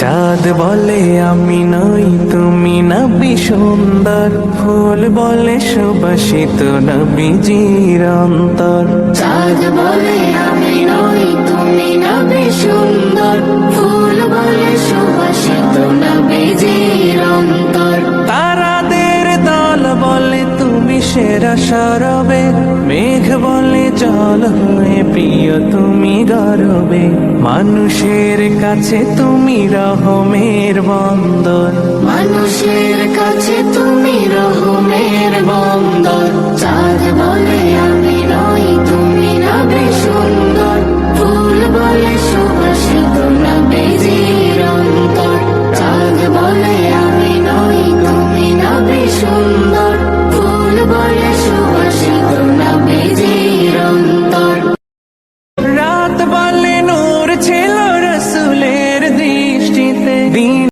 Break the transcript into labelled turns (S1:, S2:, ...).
S1: চাঁদ বলে আমি নই তুমি নবী সুন্দর, ফুল বলে সুবাসিত নবীজির অন্তর।
S2: চাঁদ বলে আমি নই তুমি নবী সুন্দর, ফুল বলে সুবাসিত নবীজির অন্তর।
S1: তারাদের দল বলে তুমি সেরা সরবে, মেঘ বলে জল হয়ে প্রিয় তুমি গর্বে। মানুষের কাছে তুমি রহমের বন্দর,
S2: মানুষের কাছে তুমি রহমের বন্দর। চাঁদ বলে আমি নই তুমি নবী সুন্দর, ফুল বলে সুবাসিত নবীজির অন্তর। চাঁদ বলে আমি নই তুমি নবী সুন্দর, ফুল বলে সুবাসিত নবীজির অন্তর।
S1: রাত বলে নূর ছিল রাসূলের দৃষ্টিতে, দিন